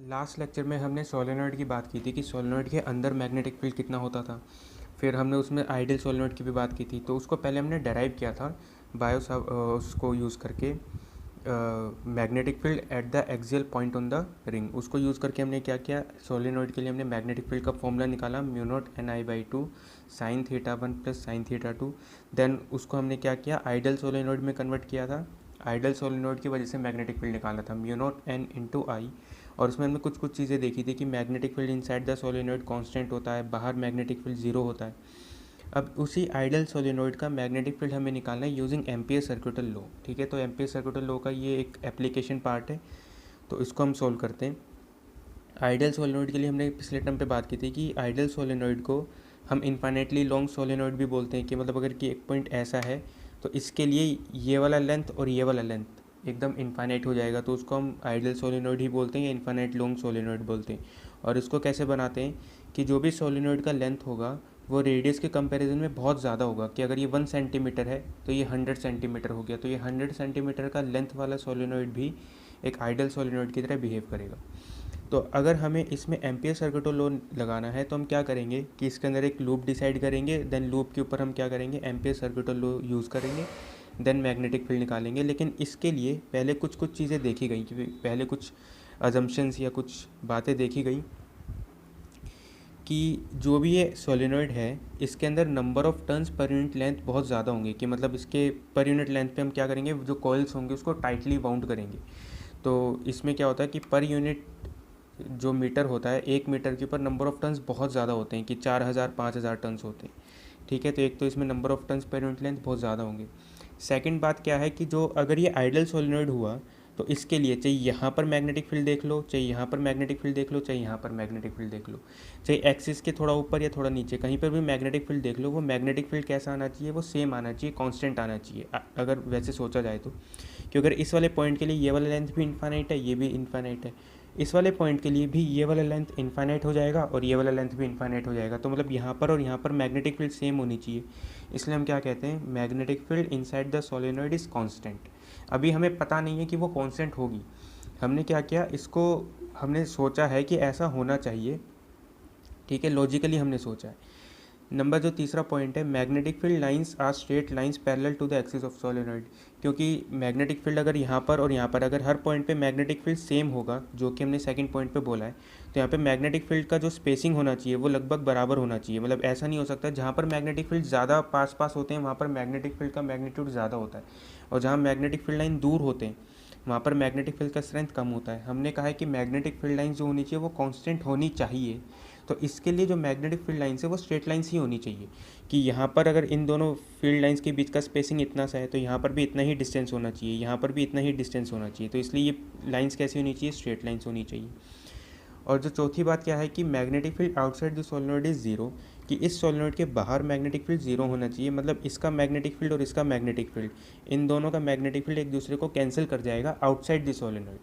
Last lecture में हमने solenoid की बात की थी कि सोलेनॉइड के अंदर मैग्नेटिक फील्ड कितना होता था। फिर हमने उसमें आइडियल सोलेनॉइड की भी बात की थी। तो उसको पहले हमने डेराइव किया था उसको यूज़ करके magnetic field at the axial point on the ring. उसको यूज़ करके हमने क्या किया, सोलेनॉइड के लिए हमने मैग्नेटिक फील्ड का फॉर्मूला निकाला μ0 sin θ1 प्लस sin θ2। देन उसको हमने क्या किया, आइडियल सोलेनॉइड में कन्वर्ट किया था। आइडियल सोलेनॉइड की वजह से मैग्नेटिक फील्ड निकाला था μ0n × I। और उसमें हमने कुछ कुछ चीज़ें देखी थी कि magnetic field inside the solenoid constant होता है, बाहर मैग्नेटिक फील्ड जीरो होता है। अब उसी आइडियल सोलेनॉइड का मैग्नेटिक फील्ड हमें निकालना है यूजिंग एम्पियर सर्किटल लॉ। ठीक है, तो एम्पियर सर्किटल लॉ का ये एक एप्लीकेशन पार्ट है, तो इसको हम सोल्व करते हैं। आइडियल सोलेनॉइड के लिए हमने पिछले टर्म पे बात की थी कि आइडियल सोलेनॉइड को हम इन्फाइनेटली लॉन्ग सोलेनॉइड भी बोलते हैं, कि मतलब अगर कि एक पॉइंट ऐसा है तो इसके लिए ये वाला लेंथ और ये वाला लेंथ एकदम इन्फाइनाइट हो जाएगा, तो उसको हम आइडियल सोलेनॉइड ही बोलते हैं या इन्फाइनाइट लॉन्ग सोलेनॉइड बोलते हैं। और इसको कैसे बनाते हैं कि जो भी सोलेनॉइड का लेंथ होगा वो रेडियस के कंपैरिजन में बहुत ज़्यादा होगा, कि अगर ये 1 सेंटीमीटर है तो ये 100 सेंटीमीटर हो गया, तो ये 100 सेंटीमीटर का लेंथ वाला सोलेनॉइड भी एक आइडियल सोलेनॉइड की तरह बिहेव करेगा। तो अगर हमें इसमें एम्पियर सर्किटल लॉ लगाना है तो हम क्या करेंगे कि इसके अंदर एक लूप डिसाइड करेंगे, देन लूप के ऊपर हम क्या करेंगे, एम्पियर सर्किटल लॉ यूज़ करेंगे, देन मैग्नेटिक फील्ड निकालेंगे। लेकिन इसके लिए पहले कुछ कुछ चीज़ें देखी गई, कि पहले कुछ अजम्पशंस या कुछ बातें देखी गई कि जो भी ये सोलेनॉइड है इसके अंदर number of turns per unit length बहुत ज़्यादा होंगे, कि मतलब इसके पर यूनिट लेंथ पे हम क्या करेंगे, जो कॉइल्स होंगे उसको टाइटली बाउंड करेंगे। तो इसमें क्या होता है कि पर यूनिट जो मीटर होता है, 1 मीटर के ऊपर नंबर ऑफ़ टर्न्स बहुत ज़्यादा होते हैं, कि 4000 5000 टर्न्स होते हैं। ठीक है, तो एक तो इसमें number of turns per unit length बहुत ज़्यादा होंगे। सेकंड बात क्या है कि जो अगर ये आइडियल सोलेनॉइड हुआ तो इसके लिए चाहे यहाँ पर मैग्नेटिक फील्ड देख लो, चाहे यहाँ पर मैग्नेटिक फील्ड देख लो, चाहे यहाँ पर मैग्नेटिक फील्ड देख लो, चाहे एक्सिस के थोड़ा ऊपर या थोड़ा नीचे, कहीं पर भी मैग्नेटिक फील्ड देख लो, वो मैग्नेटिक फील्ड कैसा आना चाहिए, वो सेम आना चाहिए, कांस्टेंट आना चाहिए, अगर वैसे सोचा जाए तो। क्योंकि अगर इस वाले पॉइंट के लिए ये वाला लेंथ भी इन्फाइनाइट है, ये भी इन्फाइनाइट है, इस वाले पॉइंट के लिए भी ये वाला लेंथ इन्फाइनाइट हो जाएगा और ये वाला लेंथ भी इन्फाइनाइट हो जाएगा। तो मतलब यहाँ पर और यहाँ पर मैग्नेटिक फील्ड सेम होनी चाहिए। इसलिए हम क्या कहते हैं, magnetic field inside the solenoid is constant. अभी हमें पता नहीं है कि वो कांस्टेंट होगी, हमने क्या किया, इसको हमने सोचा है कि ऐसा होना चाहिए। ठीक है, लॉजिकली हमने सोचा है। नंबर जो तीसरा पॉइंट है, magnetic field lines are straight lines parallel to the axis of solenoid. क्योंकि मैग्नेटिक फील्ड अगर यहाँ पर और यहाँ पर अगर हर पॉइंट पे मैग्नेटिक फील्ड सेम होगा, जो कि हमने सेकंड पॉइंट पे बोला है, तो यहाँ पे मैग्नेटिक फील्ड का जो स्पेसिंग होना चाहिए वो लगभग बराबर होना चाहिए। मतलब ऐसा नहीं हो सकता जहाँ पर मैग्नेटिक फील्ड ज़्यादा पास पास होते हैं वहाँ पर मैग्नेटिक फील्ड का मैग्नीट्यूड ज़्यादा होता है, और जहाँ मैग्नेटिक फील्ड लाइन दूर होते हैं वहाँ पर मैग्नेटिक फील्ड का स्ट्रेंथ कम होता है। हमने कहा है कि मैग्नेटिक फील्ड लाइन जो होनी चाहिए वो कांस्टेंट होनी चाहिए। तो इसके लिए जो मैग्नेटिक फील्ड लाइन्स है वो स्ट्रेट लाइन्स ही होनी चाहिए, कि यहाँ पर अगर इन दोनों फील्ड लाइन्स के बीच का स्पेसिंग इतना सा है तो यहाँ पर भी इतना ही डिस्टेंस होना चाहिए, यहाँ पर भी इतना ही डिस्टेंस होना चाहिए। तो इसलिए ये लाइन्स कैसी होनी चाहिए, स्ट्रेट लाइन्स होनी चाहिए। और जो चौथी बात क्या है कि magnetic field outside the solenoid is zero, कि इस सोलेनॉइड के बाहर मैग्नेटिक फील्ड ज़ीरो होना चाहिए। मतलब इसका मैग्नेटिक फील्ड और इसका मैग्नेटिक फील्ड, इन दोनों का मैग्नेटिक फील्ड एक दूसरे को कैंसिल कर जाएगा आउटसाइड द सोलेनॉइड।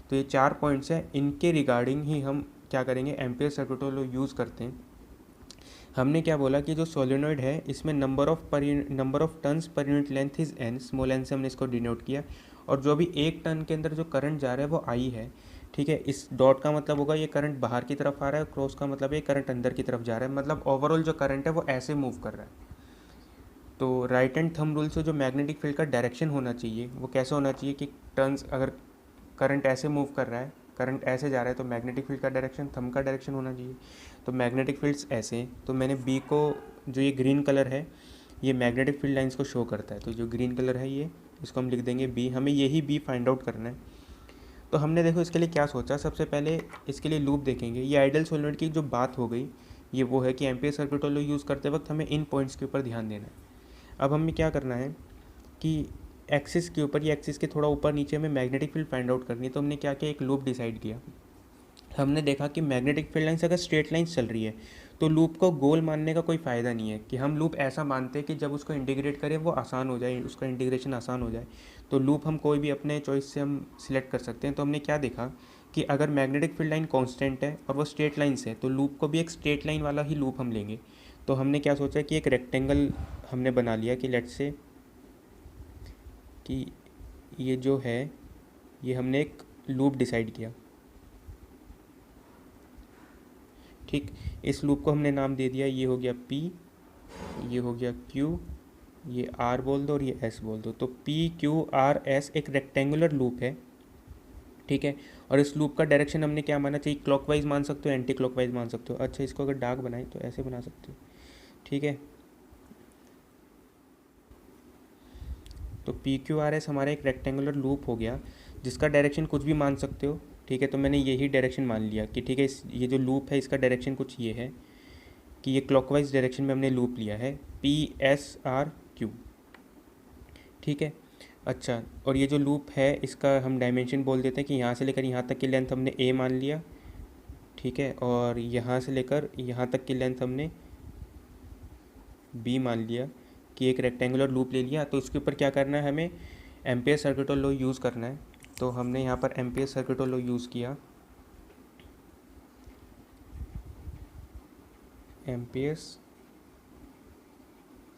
तो ये 4 पॉइंट्स हैं, इनके रिगार्डिंग ही हम क्या करेंगे, एम्पियर सर्किटल लॉ यूज़ करते हैं। हमने क्या बोला कि जो सोलेनॉइड है इसमें number of turns per unit length is n, small n से हमने इसको डिनोट किया। और जो भी एक टर्न के अंदर जो करंट जा रहा है वो आई है। ठीक है, इस डॉट का मतलब होगा ये करंट बाहर की तरफ आ रहा है, क्रॉस का मतलब ये करंट अंदर की तरफ जा रहा है, मतलब ओवरऑल जो करंट है वो ऐसे मूव कर रहा है। तो राइट एंड थंब रूल से जो मैग्नेटिक फील्ड का डायरेक्शन होना चाहिए वो कैसे होना चाहिए, कि टर्न्स अगर करंट ऐसे मूव कर रहा है, करंट ऐसे जा रहा है, तो मैग्नेटिक फील्ड का डायरेक्शन थंब का डायरेक्शन होना चाहिए। तो मैग्नेटिक फील्ड्स ऐसे, तो मैंने बी को, जो ये ग्रीन कलर है ये मैग्नेटिक फील्ड लाइंस को शो करता है, तो जो ग्रीन कलर है ये, इसको हम लिख देंगे बी। हमें यही बी फाइंड आउट करना है। तो हमने देखो इसके लिए क्या सोचा, सबसे पहले इसके लिए लूप देखेंगे। ये आइडियल सोलेनॉइड की जो बात हो गई ये वो है कि एम्पियर सर्किटल लॉ यूज़ करते वक्त हमें इन पॉइंट्स के ऊपर ध्यान देना है। अब हमें क्या करना है कि एक्सिस के ऊपर या एक्सिस के थोड़ा ऊपर नीचे हमें मैग्नेटिक फील्ड फाइंड आउट करनी है। तो हमने क्या किया, एक लूप डिसाइड किया। हमने देखा कि मैग्नेटिक फील्ड लाइन्स अगर स्ट्रेट लाइन्स चल रही है तो लूप को गोल मानने का कोई फ़ायदा नहीं है, कि हम लूप ऐसा मानते हैं कि जब उसको इंटीग्रेट करें वो आसान हो जाए, उसका इंटीग्रेशन आसान हो जाए। तो लूप हम कोई भी अपने चॉइस से हम सिलेक्ट कर सकते हैं। तो हमने क्या देखा कि अगर मैग्नेटिक फील्ड लाइन कांस्टेंट है और वो स्ट्रेट लाइन्स है तो लूप को भी एक स्ट्रेट लाइन वाला ही लूप हम लेंगे। तो हमने क्या सोचा कि एक रेक्टेंगल हमने बना लिया, कि लेट्स से कि ये जो है ये हमने एक लूप डिसाइड किया। ठीक, इस लूप को हमने नाम दे दिया, ये हो गया P, ये हो गया Q, ये R बोल दो और ये S बोल दो। तो P Q R S एक रेक्टेंगुलर लूप है, ठीक है। और इस लूप का डायरेक्शन हमने क्या माना चाहिए, क्लॉकवाइज मान सकते हो, एंटी क्लॉकवाइज मान सकते हो। अच्छा, इसको अगर डार्क बनाए तो ऐसे बना सकते हो, ठीक है। तो पी क्यू आर एस हमारा एक रेक्टेंगुलर लूप हो गया जिसका डायरेक्शन कुछ भी मान सकते हो, ठीक है। तो मैंने यही डायरेक्शन मान लिया कि ठीक है, ये जो लूप है इसका डायरेक्शन कुछ ये है कि ये क्लॉकवाइज डायरेक्शन में हमने लूप लिया है पी एस आर क्यू, ठीक है। अच्छा, और ये जो लूप है इसका हम डायमेंशन बोल देते हैं कि यहाँ से लेकर यहाँ तक की लेंथ हमने ए मान लिया, ठीक है। और यहाँ से लेकर यहाँ तक की लेंथ हमने बी मान लिया कि एक रेक्टेंगुलर लूप ले लिया। तो इसके ऊपर क्या करना है, हमें एम्पियर सर्किट लॉ यूज़ करना है। तो हमने यहाँ पर एम्पियर सर्किट लॉ यूज़ किया, एम्पियर्स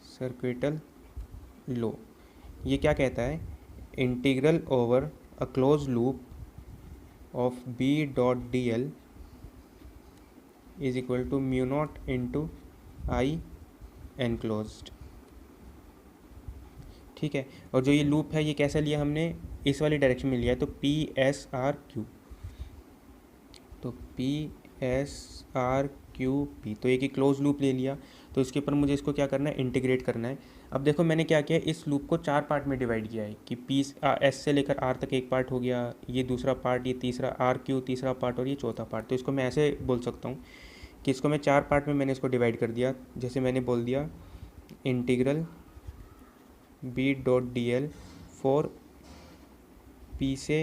सर्किटल लॉ। ये क्या कहता है, integral over a closed loop of B dot D l is equal to mu naught into I enclosed, ठीक है। और जो ये लूप है ये कैसा लिया हमने, इस वाली डायरेक्शन में लिया है, तो पी एस आर क्यू, तो P S R Q P, तो एक ही क्लोज लूप ले लिया। तो इसके ऊपर मुझे इसको क्या करना है, इंटीग्रेट करना है। अब देखो मैंने क्या किया, इस लूप को 4 पार्ट में डिवाइड किया है कि पी एस से लेकर आर तक एक पार्ट हो गया, ये दूसरा पार्ट, ये तीसरा आर क्यू तीसरा पार्ट, और ये चौथा पार्ट। तो इसको मैं ऐसे बोल सकता हूँ कि इसको मैं 4 पार्ट में मैंने इसको डिवाइड कर दिया। जैसे मैंने बोल दिया integral B dot D l for P से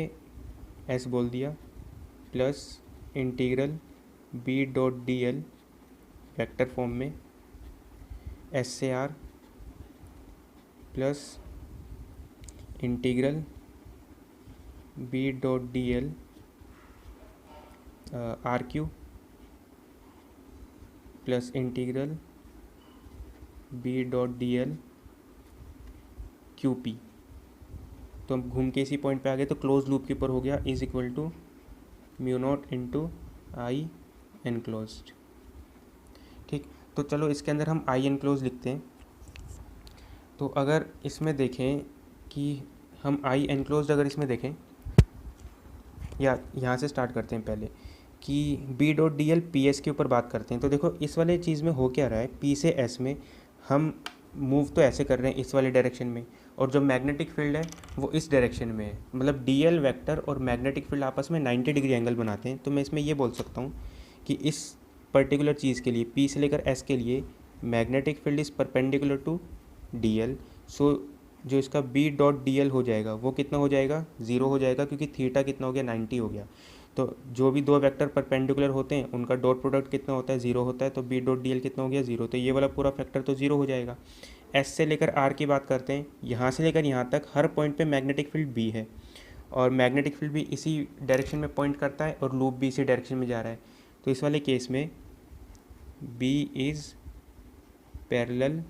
एस बोल दिया, plus integral B dot D l vector form में एस से R, plus integral B dot D l R Q, plus integral B dot D l Q P. तो हम घूम के इसी पॉइंट पे आ गए, तो क्लोज लूप के ऊपर हो गया is equal to mu naught into I enclosed, ठीक। तो चलो इसके अंदर हम आई एनक्लोज लिखते हैं। तो अगर इसमें देखें कि हम आई एनक्लोज्ड अगर इसमें देखें, या यहाँ से स्टार्ट करते हैं पहले कि B dot D l P S के ऊपर बात करते हैं। तो देखो इस वाले चीज़ में हो क्या रहा है, पी से एस में हम मूव तो ऐसे कर रहे हैं इस वाले डायरेक्शन में, और जो मैग्नेटिक फील्ड है वो इस डायरेक्शन में है। मतलब डी एल वैक्टर और मैग्नेटिक फील्ड आपस में 90 डिग्री एंगल बनाते हैं। तो मैं इसमें ये बोल सकता हूँ कि इस पर्टिकुलर चीज़ के लिए पी से लेकर एस के लिए magnetic field is perpendicular to D L. So जो इसका बी डॉट डी एल हो जाएगा वो कितना हो जाएगा, 0 हो जाएगा, क्योंकि थीटा कितना हो गया, 90 हो गया। तो जो भी दो वेक्टर परपेंडिकुलर होते हैं उनका डॉट प्रोडक्ट कितना होता है, 0 होता है। तो बी डॉट डी एल कितना हो गया, 0। तो ये वाला पूरा फैक्टर तो 0 हो जाएगा। एस से लेकर आर की बात करते हैं, यहाँ से लेकर यहाँ तक हर पॉइंट पे मैग्नेटिक फील्ड बी है, और मैग्नेटिक फील्ड भी इसी डायरेक्शन में पॉइंट करता है और लूप भी इसी डायरेक्शन में जा रहा है। तो इस वाले केस में B is parallel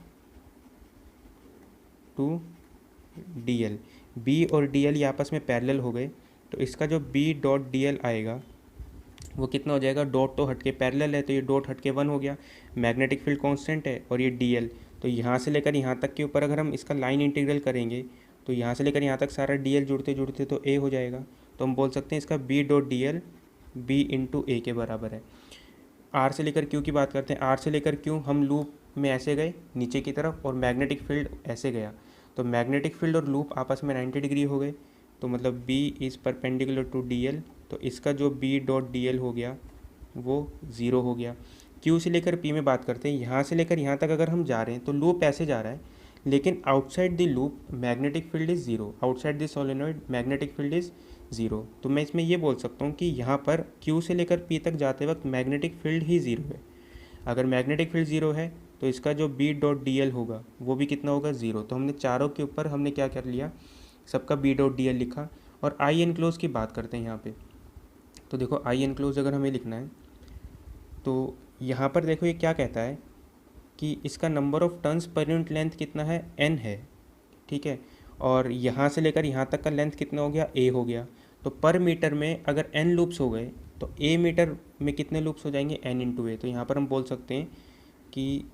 to D L, B और डी एल ये आपस में पैरेलल हो गए। तो इसका जो बी डॉट डी एल आएगा वो कितना हो जाएगा, डॉट तो हटके पैरेलल है तो ये डॉट हटके 1 हो गया, मैग्नेटिक फील्ड कांस्टेंट है और ये डी एल। तो यहाँ से लेकर यहाँ तक के ऊपर अगर हम इसका लाइन इंटीग्रल करेंगे तो यहाँ से लेकर यहाँ तक सारा डी एल जुड़ते जुड़ते तो ए हो जाएगा। तो हम बोल सकते हैं इसका B dot D L B into A के बराबर है। आर से लेकर क्यू की बात करते हैं, आर से लेकर क्यू हम लूप में ऐसे गए नीचे की तरफ और मैग्नेटिक फील्ड ऐसे गया, तो मैग्नेटिक फील्ड और लूप आपस में 90 डिग्री हो गए। तो मतलब B is perpendicular to D l, तो इसका जो बी डॉट डी एल हो गया वो 0 हो गया। क्यू से लेकर पी में बात करते हैं, यहाँ से लेकर यहाँ तक अगर हम जा रहे हैं तो लूप ऐसे जा रहा है, लेकिन outside the loop magnetic field is 0, outside the solenoid magnetic field is 0। तो मैं इसमें ये बोल सकता हूँ कि यहाँ पर क्यू से लेकर पी तक जाते वक्त मैग्नेटिक फील्ड ही 0 है। अगर मैग्नेटिक फील्ड 0 है तो इसका जो बी डॉट डी एल होगा वो भी कितना होगा, 0। तो हमने चारों के ऊपर हमने क्या कर लिया, सबका बी डॉट डी एल लिखा। और आई एनक्लोज की बात करते हैं यहाँ पे। तो देखो आई एनक्लोज अगर हमें लिखना है तो यहाँ पर देखो ये क्या कहता है कि इसका number of turns per unit length कितना है, n है, ठीक है। और यहाँ से लेकर यहाँ तक का लेंथ कितना हो गया, a हो गया। तो पर मीटर में अगर n लूप्स हो गए तो ए मीटर में कितने लूप्स हो जाएंगे, n इंटू ए। तो यहाँ पर हम बोल सकते हैं कि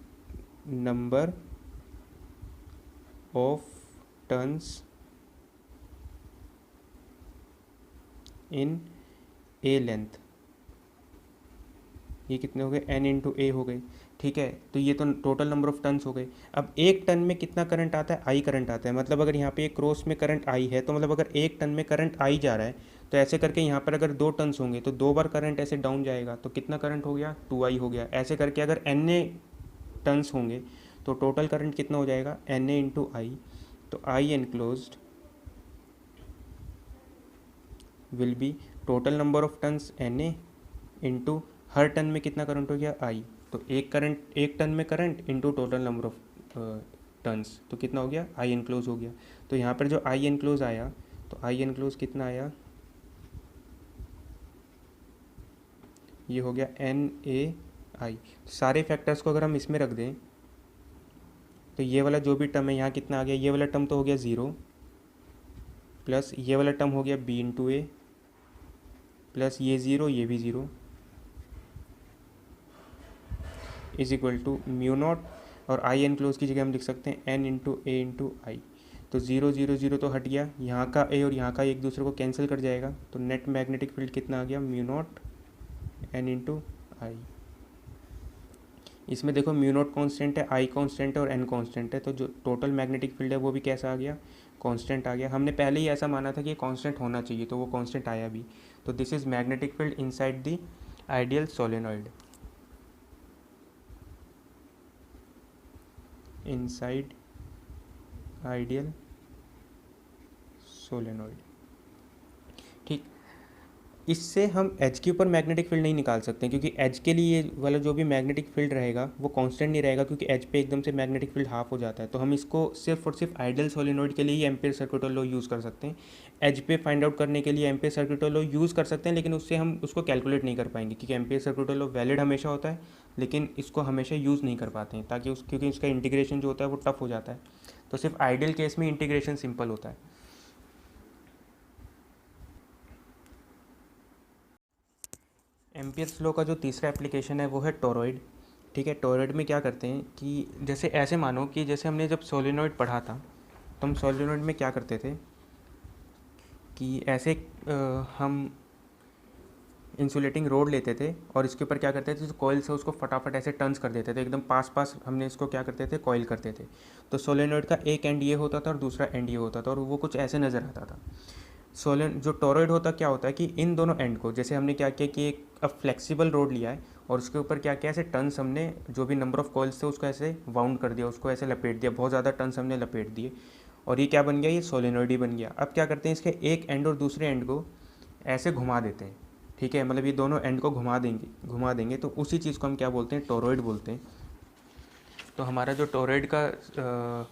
number of turns in A length, ये कितने हो गए, n इंटू ए हो गए। ठीक है, तो ये तो टोटल नंबर ऑफ टर्न्स हो गए। अब एक टन में कितना करंट आता है, आई करंट आता है। मतलब अगर यहाँ पे एक क्रॉस में करंट आई है, तो मतलब अगर एक टन में करंट आई जा रहा है, तो ऐसे करके यहाँ पर अगर 2 टन्स होंगे तो 2 बार करंट ऐसे डाउन जाएगा, तो कितना करंट हो गया, 2i हो गया। ऐसे करके अगर एन ए टन्स होंगे तो टोटल करंट कितना हो जाएगा, एन ए इंटू आई। तो I enclosed will be total number of turns N A into हर टन में कितना करंट हो गया, आई। तो एक टन में current into total number of turns, तो कितना हो गया, आई एनक्लोज हो गया। तो यहाँ पर जो आई एनक्लोज आया, तो आई एनक्लोज कितना आया, ये हो गया एन ए आई। सारे फैक्टर्स को अगर हम इसमें रख दें, तो ये वाला जो भी टर्म है यहाँ कितना आ गया, ये वाला टर्म तो हो गया 0, प्लस ये वाला टर्म हो गया बी इंटू ए, प्लस ये 0, ये भी 0, is equal to mu naught, और आई एन क्लोज की जगह हम लिख सकते हैं N into A into I. तो 0 0 0 तो हट गया, यहाँ का ए और यहाँ का एक दूसरे को कैंसिल कर जाएगा। तो नेट मैग्नेटिक फील्ड कितना आ गया, म्यू नॉट एन इंटू आई। इसमें देखो म्यू नॉट कॉन्स्टेंट है, आई कॉन्स्टेंट है और एन कॉन्स्टेंट है, तो जो टोटल मैग्नेटिक फील्ड है वो भी कैसा आ गया, कांस्टेंट आ गया। हमने पहले ही ऐसा माना था कि ये कांस्टेंट होना चाहिए, तो वो कांस्टेंट आया भी। तो this is magnetic field inside the ideal solenoid, inside ideal solenoid. ठीक, इससे हम एच के ऊपर मैग्नेटिक फील्ड नहीं निकाल सकते, क्योंकि एच के लिए ये वाला जो भी मैग्नेटिक फील्ड रहेगा वो कांस्टेंट नहीं रहेगा, क्योंकि एच पे एकदम से मैग्नेटिक फील्ड हाफ हो जाता है। तो हम इसको सिर्फ और सिर्फ आइडियल सोलेनॉइड के लिए ही एम्पियर सर्किटल लॉ यूज़ कर सकते हैं। एच पे फाइंड आउट करने के लिए एम्पियर सर्किटल लॉ यूज़ कर सकते हैं, लेकिन उससे हम उसको कैलकुलेट नहीं कर पाएंगे, क्योंकि एम्पियर सर्किटल लॉ वैलिड हमेशा होता है, लेकिन इसको हमेशा यूज़ नहीं कर पाते हैं, ताकि क्योंकि उसका इंटीग्रेशन जो होता है वो टफ हो जाता है। तो सिर्फ आइडियल केस में इंटीग्रेशन सिंपल होता है। एम्पियर्स लॉ का जो तीसरा एप्लीकेशन है वो है टोरॉइड। ठीक है, टोरॉइड में क्या करते हैं कि जैसे ऐसे मानो कि जैसे हमने जब सोलेनॉइड पढ़ा था, तो हम सोलेनॉइड में क्या करते थे कि ऐसे हम इंसुलेटिंग रोड लेते थे और इसके ऊपर क्या करते थे, जो कॉइल से उसको फटाफट ऐसे टर्न्स कर देते थे, एकदम पास पास हमने इसको क्या करते थे, कॉइल करते थे। तो सोलेनॉइड का एक एंड ये होता था और दूसरा एंड ये होता था, और वो कुछ ऐसे नज़र आता था। जो टोरॉइड होता क्या होता है कि इन दोनों एंड को, जैसे हमने क्या किया कि एक अब फ्लेक्सिबल रोड लिया है और उसके ऊपर क्या किया, ऐसे टर्न्स हमने जो भी नंबर ऑफ कॉइल्स थे उसको ऐसे वाउंड कर दिया, उसको ऐसे लपेट दिया, बहुत ज़्यादा टर्न्स हमने लपेट दिए, और ये क्या बन गया, ये सोलेनॉइड ही बन गया। अब क्या करते हैं, इसके एक एंड और दूसरे एंड को ऐसे घुमा देते हैं। ठीक है, मतलब ये दोनों एंड को घुमा देंगे, तो उसी चीज़ को हम क्या बोलते हैं, टोरॉइड बोलते हैं। तो हमारा जो टोरॉइड का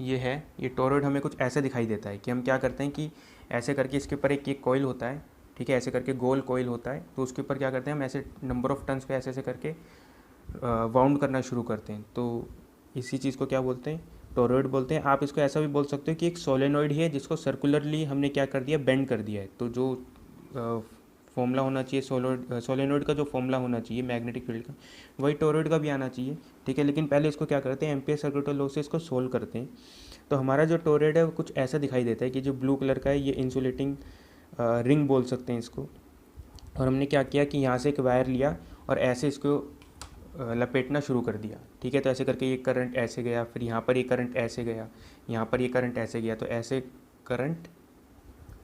ये है, ये टोरॉइड हमें कुछ ऐसे दिखाई देता है कि हम क्या करते हैं कि ऐसे करके इसके ऊपर एक कॉइल होता है। ठीक है, ऐसे करके गोल कॉइल होता है, तो उसके ऊपर क्या करते हैं हम, ऐसे नंबर ऑफ टर्न्स को ऐसे ऐसे करके वाउंड करना शुरू करते हैं। तो इसी चीज़ को क्या बोलते हैं, टोरॉइड बोलते हैं। आप इसको ऐसा भी बोल सकते हो कि एक सोलेनॉइड ही है जिसको सर्कुलरली हमने क्या कर दिया, बेंड कर दिया है। तो जो फॉर्मूला होना चाहिए सोलेनॉइड का, जो फॉर्मूला होना चाहिए मैग्नेटिक फील्ड का, वही टोरॉइड का भी आना चाहिए। ठीक है, लेकिन पहले इसको क्या करते हैं, एम्पियर सर्किटल लॉ से इसको सोल्व करते हैं। तो हमारा जो टोरॉइड है वो कुछ ऐसा दिखाई देता है कि जो ब्लू कलर का है, ये इंसुलेटिंग रिंग बोल सकते हैं इसको। और हमने क्या किया कि यहाँ से एक वायर लिया और ऐसे इसको लपेटना शुरू कर दिया। ठीक है, तो ऐसे करके ये करंट ऐसे गया, फिर यहाँ पर ये करंट ऐसे गया, यहाँ पर ये करंट ऐसे गया, तो ऐसे करंट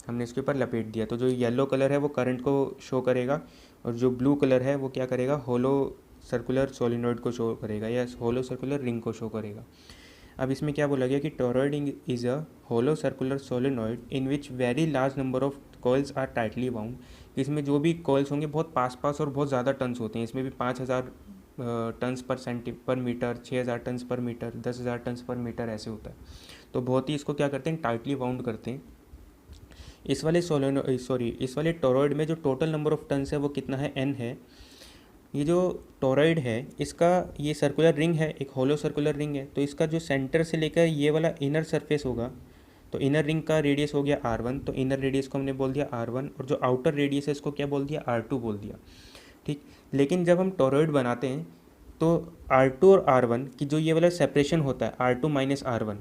हमने इसके ऊपर लपेट दिया। तो जो येलो कलर है वो करंट को शो करेगा, और जो ब्लू कलर है वो क्या करेगा, होलो सर्कुलर सोलिनॉइड को शो करेगा, या होलो सर्कुलर रिंग को शो करेगा। अब इसमें क्या बोला गया कि toroid is a hollow circular solenoid in which very large number of coils are tightly bound. इसमें जो भी कॉइल्स होंगे बहुत पास पास और बहुत ज़्यादा टन्स होते हैं। इसमें भी 5000 टन्स पर मीटर, 6000 टन्स पर मीटर, 10,000 टन्स पर मीटर ऐसे होता है। तो बहुत ही इसको क्या करते हैं, टाइटली बाउंड करते हैं। इस वाले टोरॉइड में जो टोटल नंबर ऑफ टन्स है वो कितना है, n है। ये जो टोरॉइड है इसका ये सर्कुलर रिंग है, एक होलो सर्कुलर रिंग है। तो इसका जो सेंटर से लेकर ये वाला इनर सरफेस होगा, तो इनर रिंग का रेडियस हो गया R1, तो इनर रेडियस को हमने बोल दिया R1, और जो आउटर रेडियस है इसको क्या बोल दिया, R2 बोल दिया। ठीक, लेकिन जब हम टोरॉइड बनाते हैं तो R2 और R1 की जो ये वाला सेपरेशन होता है R2 माइनस R1,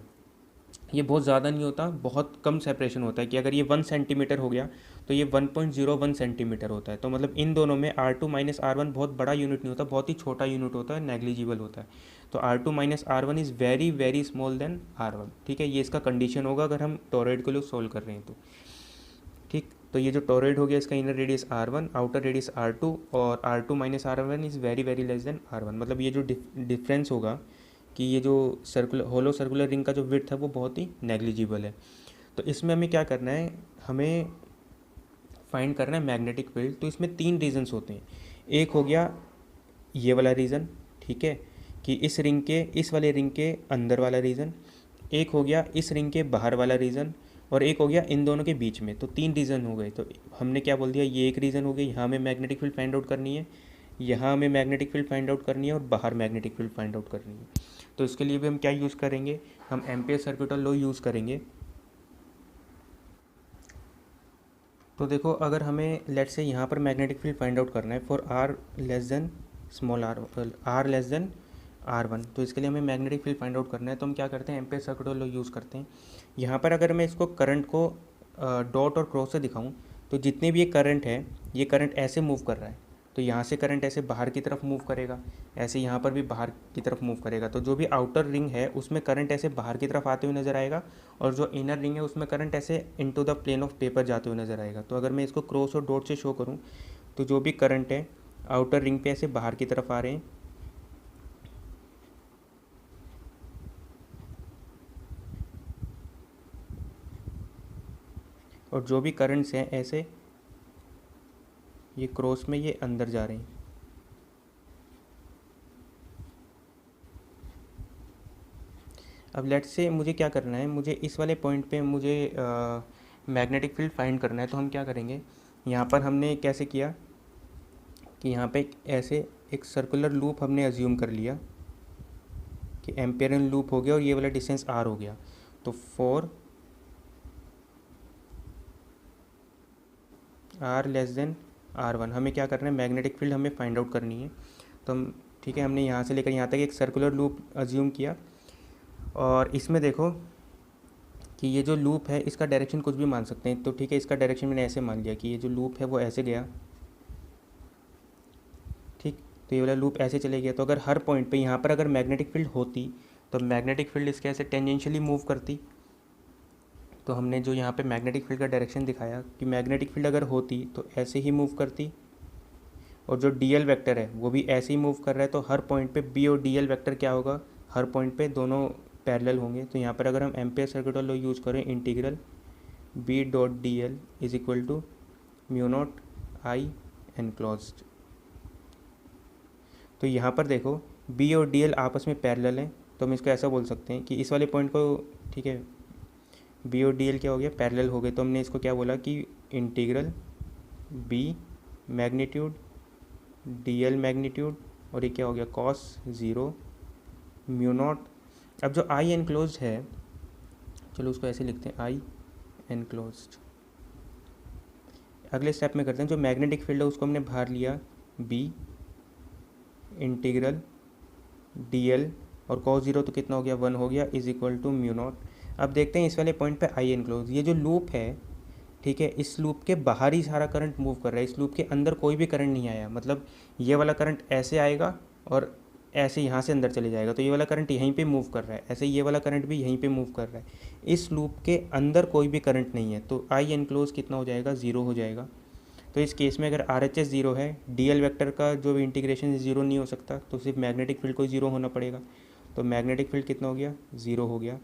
ये बहुत ज़्यादा नहीं होता, बहुत कम सेपरेशन होता है कि अगर ये 1 सेंटीमीटर हो गया तो ये 1.01 सेंटीमीटर होता है। तो मतलब इन दोनों में R2 माइनस R1 बहुत बड़ा यूनिट नहीं होता, बहुत ही छोटा यूनिट होता है, नेग्लिजिबल होता है। तो R2 minus R1 is very very small than R1। ठीक है, ये इसका कंडीशन होगा अगर हम टोरॉइड को लिए सोल्व कर रहे हैं तो। ठीक, तो ये जो टोरॉइड हो गया इसका inner radius R1, outer radius R2, और R2 minus R1 is very very less than R1। मतलब ये जो डिफरेंस होगा कि ये जो सर्कुलर होलो सर्कुलर रिंग का जो विड्थ है वो बहुत ही नेग्लिजिबल है। तो इसमें हमें क्या करना है, हमें फाइंड करना है मैग्नेटिक फील्ड। तो इसमें 3 रीजन्स होते हैं। एक हो गया ये वाला रीज़न, ठीक है, कि इस रिंग के, इस वाले रिंग के अंदर वाला रीज़न। एक हो गया इस रिंग के बाहर वाला रीज़न, और एक हो गया इन दोनों के बीच में। तो 3 रीज़न हो गए। तो हमने क्या बोल दिया, ये एक रीज़न हो गई, यहाँ हमें मैग्नेटिक फील्ड फाइंड आउट करनी है, यहाँ हमें मैग्नेटिक फील्ड फाइंड आउट करनी है, और बाहर मैग्नेटिक फील्ड फाइंड आउट करनी है। तो इसके लिए भी हम क्या यूज़ करेंगे, हम एम्पियर सर्किटल लॉ यूज़ करेंगे। तो देखो, अगर हमें लेट से यहाँ पर मैग्नेटिक फील्ड फाइंड आउट करना है for R less than small R less than R1, तो इसके लिए हमें मैग्नेटिक फील्ड फाइंड आउट करना है। तो हम क्या करते हैं, एम्पियर सर्किटल लॉ यूज़ करते हैं। यहाँ पर अगर मैं इसको करंट को डॉट और क्रॉस से दिखाऊँ, तो जितने भी ये करंट है, ये करंट ऐसे मूव कर रहा है, तो यहाँ से करंट ऐसे बाहर की तरफ मूव करेगा, ऐसे यहाँ पर भी बाहर की तरफ मूव करेगा। तो जो भी आउटर रिंग है उसमें करंट ऐसे बाहर की तरफ आते हुए नज़र आएगा, और जो इनर रिंग है उसमें करंट ऐसे into the plane of paper जाते हुए नज़र आएगा। तो अगर मैं इसको क्रॉस और डॉट से शो करूँ, तो जो भी करंट है आउटर रिंग पे ऐसे बाहर की तरफ आ रहे हैं, और जो भी करंट्स हैं ऐसे ये क्रॉस में ये अंदर जा रहे हैं। अब लेट्स से मुझे क्या करना है, मुझे इस वाले पॉइंट पे मुझे मैग्नेटिक फील्ड फाइंड करना है। तो हम क्या करेंगे, यहाँ पर हमने कैसे किया कि यहाँ पे ऐसे एक सर्कुलर लूप हमने अज्यूम कर लिया कि एम्पियरन लूप हो गया, और ये वाला डिस्टेंस R हो गया। तो for R less than R1 हमें क्या करना है, मैग्नेटिक फील्ड हमें फाइंड आउट करनी है। तो हम, ठीक है, हमने यहाँ से लेकर यहाँ तक एक सर्कुलर लूप अज्यूम किया, और इसमें देखो कि ये जो लूप है इसका डायरेक्शन कुछ भी मान सकते हैं। तो ठीक है, इसका डायरेक्शन मैंने ऐसे मान लिया कि ये जो लूप है वो ऐसे गया, ठीक, तो ये वाला लूप ऐसे चले गया। तो अगर हर पॉइंट पे यहाँ पर अगर मैग्नेटिक फील्ड होती, तो मैग्नेटिक फील्ड इसके ऐसे टेंजेंशियली मूव करती। तो हमने जो यहाँ पे मैग्नेटिक फील्ड का डायरेक्शन दिखाया कि मैग्नेटिक फील्ड अगर होती तो ऐसे ही मूव करती, और जो डीएल वेक्टर है वो भी ऐसे ही मूव कर रहा है। तो हर पॉइंट पे बी और डीएल वेक्टर क्या होगा, हर पॉइंट पे दोनों पैरेलल होंगे। तो यहाँ पर अगर हम एम्पियर सर्किटल लॉ यूज़ करें, integral B dot D l is equal to mu naught I enclosed. तो यहाँ पर देखो बी और डी एल आपस में पैरेलल हैं, तो हम इसको ऐसा बोल सकते हैं कि इस वाले पॉइंट को, ठीक है, बी और डी एल क्या हो गया, पैरेलल हो गए। तो हमने इसको क्या बोला कि integral B magnitude d l magnitude, और ये क्या हो गया, कॉस 0 म्यू नॉट। अब जो आई एनक्लोज है, चलो उसको ऐसे लिखते हैं, आई एनक्लोज्ड। अगले स्टेप में करते हैं, जो मैग्नेटिक फील्ड है उसको हमने बाहर लिया, बी इंटीग्रल डी एल, और कॉस 0 तो कितना हो गया, 1 हो गया, is equal to mu naught. अब देखते हैं इस वाले पॉइंट पे आई एनक्लोज, ये जो लूप है, ठीक है, इस लूप के बाहर ही सारा करंट मूव कर रहा है, इस लूप के अंदर कोई भी करंट नहीं आया। मतलब ये वाला करंट ऐसे आएगा और ऐसे यहाँ से अंदर चले जाएगा, तो ये वाला करंट यहीं पे मूव कर रहा है, ऐसे ये वाला करंट भी यहीं पे मूव कर रहा है। इस लूप के अंदर कोई भी करंट नहीं है, तो आई एनक्लोज कितना हो जाएगा, 0 हो जाएगा। तो इस केस में अगर आर एच एस 0 है, डी एल वैक्टर का जो भी इंटीग्रेशन 0 नहीं हो सकता, तो सिर्फ मैग्नेटिक फील्ड को 0 होना पड़ेगा। तो मैग्नेटिक फील्ड कितना हो गया, 0 हो गया।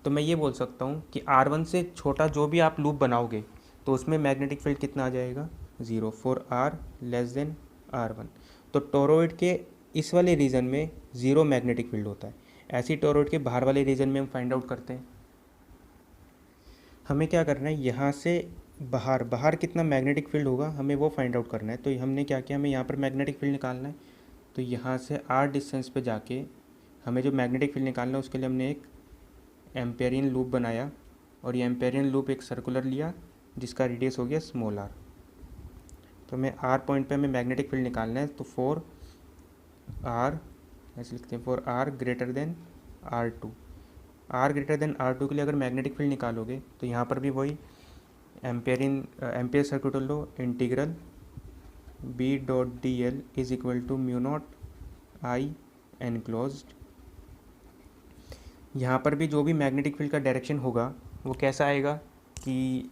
तो मैं ये बोल सकता हूँ कि R1 से छोटा जो भी आप लूप बनाओगे तो उसमें मैग्नेटिक फील्ड कितना आ जाएगा, 0 for R less than R1। तो टोरॉइड के इस वाले रीजन में 0 मैग्नेटिक फील्ड होता है, ऐसी टोरॉइड के बाहर वाले रीजन में हम फाइंड आउट करते हैं। हमें क्या करना है, यहाँ से बाहर बाहर कितना मैग्नेटिक फील्ड होगा हमें वो फाइंड आउट करना है। तो हमने क्या किया, हमें यहाँ पर मैग्नेटिक फील्ड निकालना है। तो यहाँ से R डिस्टेंस पे जाके हमें जो मैग्नेटिक फील्ड निकालना है उसके लिए हमने एक एम्पेरियन लूप बनाया और ये एम्पेरियन लूप एक सर्कुलर लिया जिसका रेडियस हो गया स्मॉल r। तो हमें r पॉइंट पे हमें मैग्नेटिक फील्ड निकालना है, तो फॉर r ऐसे लिखते हैं, for r greater than r2। r greater than r2 के लिए अगर मैग्नेटिक फील्ड निकालोगे तो यहाँ पर भी वही ampere circuit law, integral b dot D l is equal to mu naught I enclosed. यहाँ पर भी जो भी मैग्नेटिक फील्ड का डायरेक्शन होगा वो कैसा आएगा कि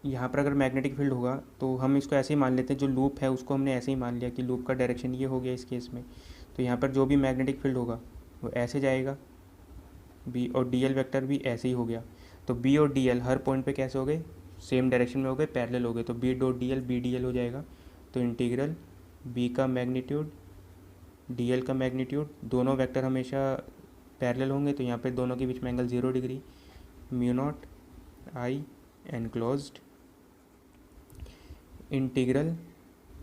यहाँ पर अगर मैग्नेटिक फील्ड होगा तो हम इसको ऐसे ही मान लेते हैं, जो लूप है उसको हमने ऐसे ही मान लिया कि लूप का डायरेक्शन ये हो गया इस केस में। तो यहाँ पर जो भी मैग्नेटिक फील्ड होगा वो ऐसे जाएगा, बी और डी एल वेक्टर भी ऐसे ही हो गया। तो बी और डी एल हर पॉइंट पे कैसे हो गए, सेम डायरेक्शन में हो गए, पैरेलल हो गए। तो B dot D L B d l हो जाएगा। तो इंटीग्रल बी का मैग्नीट्यूड डी एल का मैग्नीट्यूड, दोनों वेक्टर हमेशा पैरेलल होंगे तो यहाँ पे दोनों के बीच में angle 0 degree, mu naught I enclosed integral.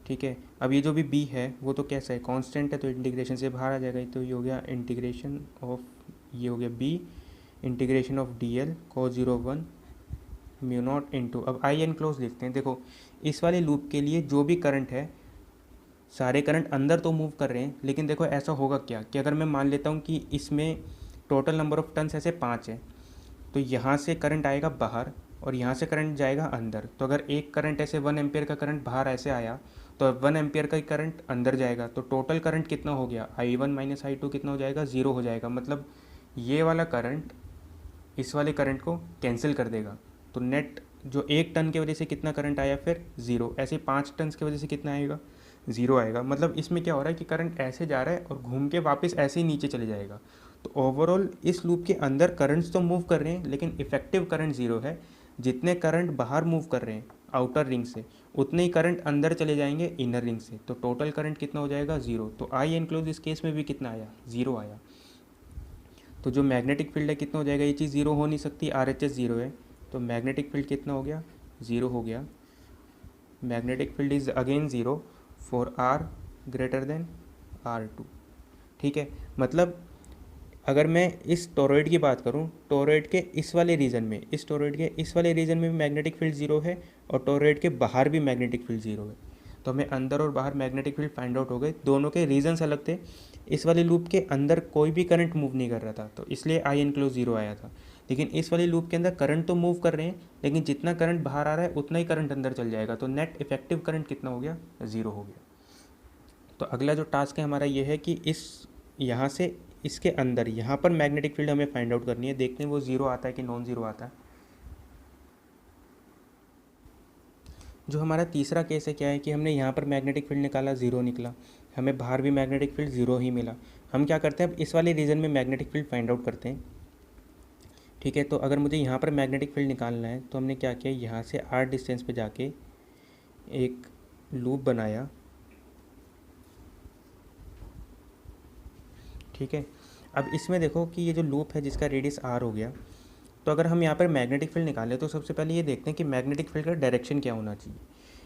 ठीक है, अब ये जो भी b है वो तो कैसा है, कांस्टेंट है, तो इंटीग्रेशन से बाहर आ जाएगा। तो ये हो गया इंटीग्रेशन ऑफ, ये हो गया b integration of d L को 0 1 म्यू नॉट इंटू, अब आई एनक्लोज लिखते हैं। देखो इस वाले लूप के लिए जो भी करंट है, सारे करंट अंदर तो मूव कर रहे हैं, लेकिन देखो ऐसा होगा क्या कि अगर मैं मान लेता हूँ कि इसमें टोटल नंबर ऑफ टर्न्स ऐसे 5 है, तो यहाँ से करंट आएगा बाहर और यहाँ से करंट जाएगा अंदर। तो अगर एक करंट ऐसे 1 एम्पियर का करंट बाहर ऐसे आया तो 1 एम्पियर का करंट अंदर जाएगा, तो टोटल करंट कितना हो गया, I1 माइनस I2 कितना हो जाएगा, 0 हो जाएगा। मतलब ये वाला करंट इस वाले करंट को कैंसिल कर देगा। तो नेट जो 1 टन की वजह से कितना करंट आया, फिर 0। ऐसे 5 टन की वजह से कितना आएगा, 0 आएगा। मतलब इसमें क्या हो रहा है कि करंट ऐसे जा रहा है और घूम के वापस ऐसे ही नीचे चले जाएगा। तो ओवरऑल इस लूप के अंदर करंट्स तो मूव कर रहे हैं लेकिन इफेक्टिव करंट 0 है। जितने करंट बाहर मूव कर रहे हैं आउटर रिंग से, उतने ही करंट अंदर चले जाएंगे इनर रिंग से। तो टोटल करंट कितना हो जाएगा, 0। तो आई एनक्लोज इस केस में भी कितना आया, 0 आया। तो जो मैग्नेटिक फील्ड है कितना हो जाएगा, ये चीज़ 0 हो नहीं सकती, आर एच एस 0 है। तो मैग्नेटिक फील्ड कितना हो गया, 0 हो गया। Magnetic field is again 0 for R greater than R2। ठीक है, मतलब अगर मैं इस टोरॉइड की बात करूं, टोरॉइड के इस वाले रीजन में, इस टोरॉइड के इस वाले रीजन में भी मैग्नेटिक फील्ड 0 है और टोरॉइड के बाहर भी मैग्नेटिक फील्ड 0 है। तो हमें अंदर और बाहर मैग्नेटिक फील्ड फाइंड आउट हो गए। दोनों के रीजन्स अलग थे। इस वाले लूप के अंदर कोई भी करंट मूव नहीं कर रहा था, तो इसलिए आई एनक्लोज 0 आया था। लेकिन इस वाले लूप के अंदर करंट तो मूव कर रहे हैं, लेकिन जितना करंट बाहर आ रहा है उतना ही करंट अंदर चल जाएगा। तो नेट इफेक्टिव करंट कितना हो गया, 0 हो गया। तो अगला जो टास्क है हमारा ये है कि इस यहाँ से इसके अंदर यहाँ पर मैग्नेटिक फील्ड हमें फाइंड आउट करनी है। देखते हैं वो 0 आता है कि नॉन 0 आता है। जो हमारा तीसरा केस है क्या है कि हमने यहाँ पर मैग्नेटिक फील्ड निकाला, 0 निकला, हमें बाहर भी मैग्नेटिक फील्ड 0 ही मिला। हम क्या करते हैं, अब इस वाले रीजन में मैग्नेटिक फील्ड फाइंड आउट करते हैं। ठीक है, तो अगर मुझे यहाँ पर मैग्नेटिक फील्ड निकालना है तो हमने क्या किया, यहाँ से r डिस्टेंस पे जाके एक लूप बनाया। ठीक है, अब इसमें देखो कि ये जो लूप है जिसका रेडियस r हो गया, तो अगर हम यहाँ पर मैग्नेटिक फील्ड निकालें तो सबसे पहले ये देखते हैं कि मैग्नेटिक फील्ड का डायरेक्शन क्या होना चाहिए।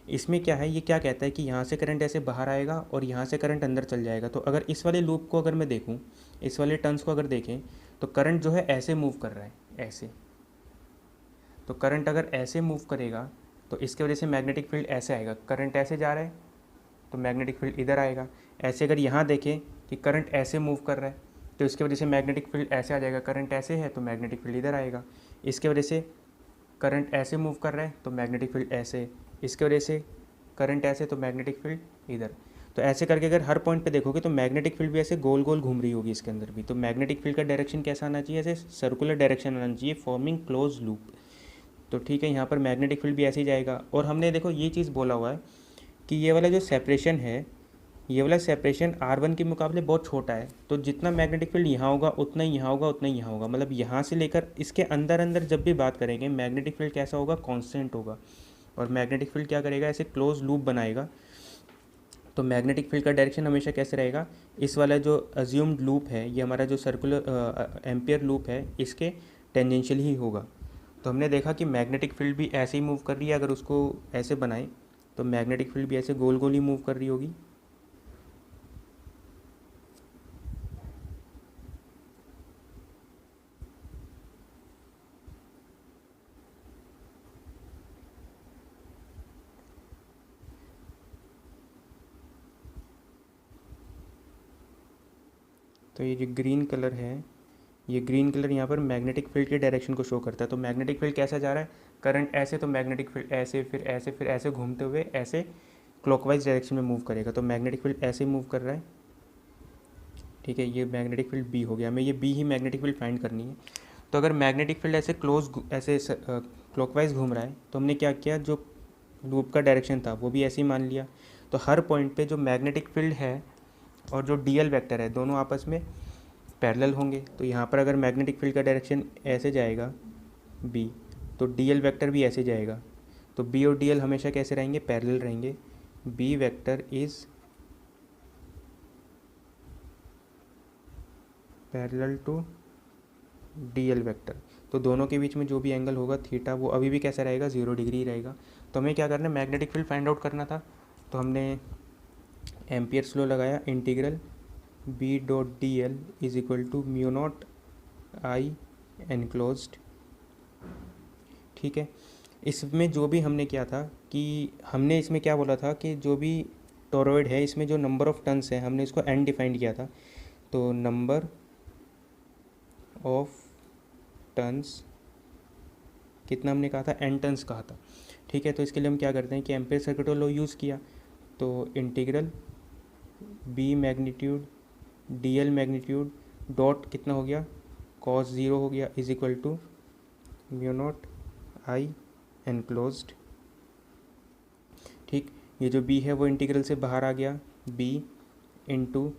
इसमें क्या है, ये क्या कहता है कि यहाँ से करंट ऐसे बाहर आएगा और यहाँ से करंट अंदर चल जाएगा। तो अगर इस वाले लूप को अगर मैं देखूँ, इस वाले टर्न्स को अगर देखें, तो करंट जो है ऐसे मूव कर रहा है, ऐसे। तो करंट अगर ऐसे मूव करेगा तो इसकी वजह से मैग्नेटिक फील्ड ऐसे आएगा। करंट ऐसे जा रहा है तो मैग्नेटिक फील्ड इधर आएगा। ऐसे अगर यहाँ देखें कि करंट ऐसे मूव कर रहा है तो इसकी वजह से मैग्नेटिक फील्ड ऐसे आ जाएगा। करंट ऐसे है तो मैग्नेटिक फील्ड इधर आएगा। इसके वजह से करंट ऐसे मूव कर रहा है तो मैग्नेटिक फील्ड ऐसे, इसके वजह से करंट ऐसे तो मैग्नेटिक फील्ड इधर। तो ऐसे करके अगर हर पॉइंट पे देखोगे तो मैग्नेटिक फील्ड भी ऐसे गोल गोल घूम रही होगी इसके अंदर भी। तो मैग्नेटिक फील्ड का डायरेक्शन कैसा आना चाहिए, ऐसे सर्कुलर डायरेक्शन आना चाहिए, फॉर्मिंग क्लोज लूप। तो ठीक है, यहाँ पर मैग्नेटिक फील्ड भी ऐसे ही जाएगा। और हमने देखो ये चीज़ बोला हुआ है कि ये वाला जो सेपरेशन है, ये वाला सेपरेशन R1 के मुकाबले बहुत छोटा है। तो जितना मैग्नेटिक फील्ड यहाँ होगा उतना ही यहाँ होगा, उतना ही यहाँ होगा। मतलब यहाँ से लेकर इसके अंदर अंदर जब भी बात करेंगे मैग्नेटिक फील्ड कैसा होगा, कांस्टेंट होगा। और मैग्नेटिक फील्ड क्या करेगा, ऐसे क्लोज लूप बनाएगा। तो मैग्नेटिक फील्ड का डायरेक्शन हमेशा कैसे रहेगा, इस वाला जो अज्यूम्ड लूप है, ये हमारा जो सर्कुलर एम्पियर लूप है, इसके टेंजेंशियल ही होगा। तो हमने देखा कि मैग्नेटिक फील्ड भी ऐसे ही मूव कर रही है। अगर उसको ऐसे बनाए तो मैग्नेटिक फील्ड भी ऐसे गोल गोल ही मूव कर रही होगी। तो ये जो ग्रीन कलर है, ये ग्रीन कलर यहाँ पर मैग्नेटिक फील्ड के डायरेक्शन को शो करता है। तो मैग्नेटिक फील्ड कैसा जा रहा है, करंट ऐसे, तो मैग्नेटिक फील्ड ऐसे, फिर ऐसे, फिर ऐसे घूमते हुए ऐसे क्लॉकवाइज डायरेक्शन में मूव करेगा। तो मैग्नेटिक फील्ड ऐसे मूव कर रहा है, ठीक है। ये मैग्नेटिक फील्ड बी हो गया, हमें ये बी ही मैग्नेटिक फील्ड फाइंड करनी है। तो अगर मैग्नेटिक फील्ड ऐसे ऐसे क्लॉकवाइज घूम रहा है, तो हमने क्या किया, जो लूप का डायरेक्शन था वो भी ऐसे ही मान लिया। तो हर पॉइंट पे जो मैग्नेटिक फील्ड है और जो डीएल वेक्टर है, दोनों आपस में पैरेलल होंगे। तो यहाँ पर अगर मैग्नेटिक फील्ड का डायरेक्शन ऐसे जाएगा बी, तो डीएल वेक्टर भी ऐसे जाएगा। तो बी और डीएल हमेशा कैसे रहेंगे, पैरेलल रहेंगे। B vector is parallel to d l vector. तो दोनों के बीच में जो भी एंगल होगा थीटा, वो अभी भी कैसा रहेगा, 0 डिग्री रहेगा। तो हमें क्या करना है, मैग्नेटिक फील्ड फाइंड आउट करना था। तो हमने एम्पियर्स लॉ लगाया, integral B dot D l is equal to mu naught I enclosed, ठीक है। इसमें जो भी हमने किया था कि हमने इसमें क्या बोला था कि जो भी टोरॉइड है, इसमें जो नंबर ऑफ टर्न्स है, हमने इसको एन डिफाइंड किया था। तो नंबर ऑफ टर्न्स कितना हमने कहा था, एन टर्न्स कहा था, ठीक है। तो इसके लिए हम क्या करते हैं कि एम्पियर सर्किट लॉ यूज़ किया। तो integral B magnitude d l magnitude dot कितना हो गया, कॉस 0 हो गया, is equal to mu naught I enclosed, ठीक। ये जो b है वो इंटीग्रल से बाहर आ गया, b into